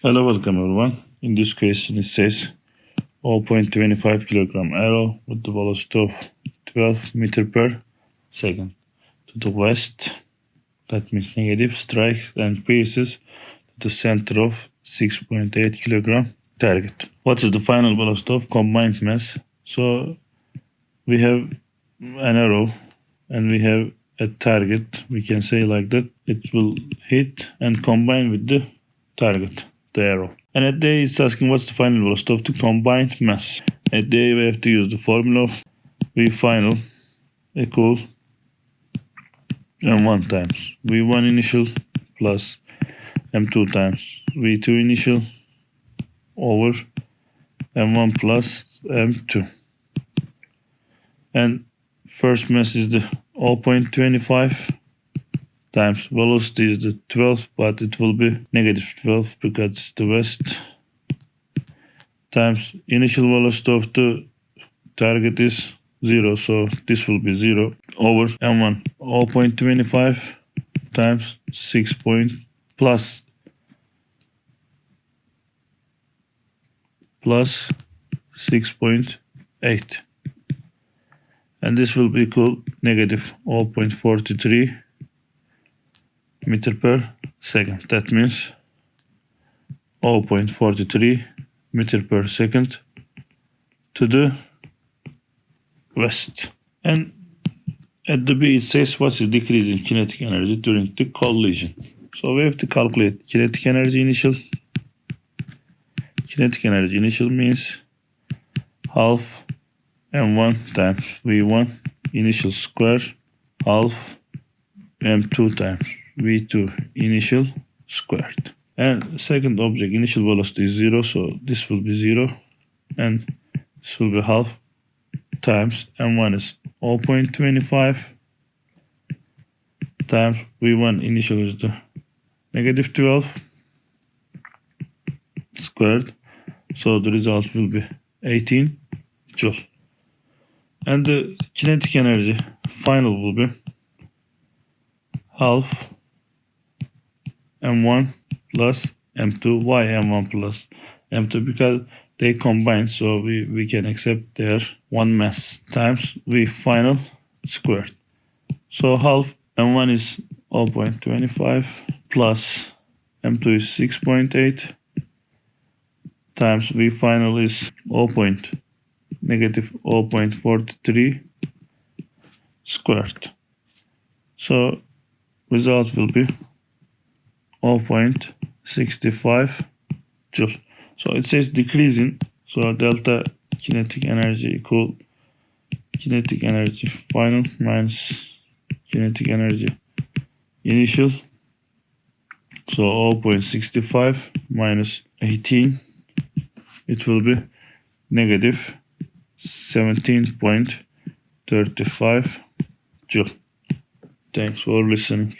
Hello, welcome everyone. In this question it says 0.25 kilogram arrow with the velocity of 12 meter per second to the west, that means negative, strikes and pierces the center of 6.8 kilogram target. What is the final velocity of combined mass? So we have an arrow and we have a target. We can say like that it will hit and combine with the target, the arrow. And at the A it's asking what's the final velocity of the combined mass. At the A we have to use the formula of V final equal M1 times V1 initial plus M2 times V2 initial over M1 plus M2. And first mass is the 0.25 times velocity is the 12, but it will be negative 12 because it's the west, times initial velocity of the target is 0, so this will be 0 over M1 0.25 times 6 point plus 6.8, and this will be equal negative 0.43 meter per second. That means 0.43 meter per second to the west. And at the B it says what's the decrease in kinetic energy during the collision. So we have to calculate kinetic energy initial. Kinetic energy initial means half M1 times V1 initial square half M2 times V2 initial squared. And second object initial velocity is 0, so this will be 0 and this will be half times M1 is 0.25 times V1 initial is the negative 12 squared, so the result will be 18 joule. And the kinetic energy final will be half M1 plus M2. Why M1 plus M2? Because they combine, so we can accept their one mass times V final squared. So half M1 is 0.25 plus M2 is 6.8 times V final is negative 0.43 squared. So result will be 0.65 joule. So it says decreasing, so delta kinetic energy equal kinetic energy final minus kinetic energy initial. So 0.65 minus 18, it will be negative 17.35 joule. Thanks for listening.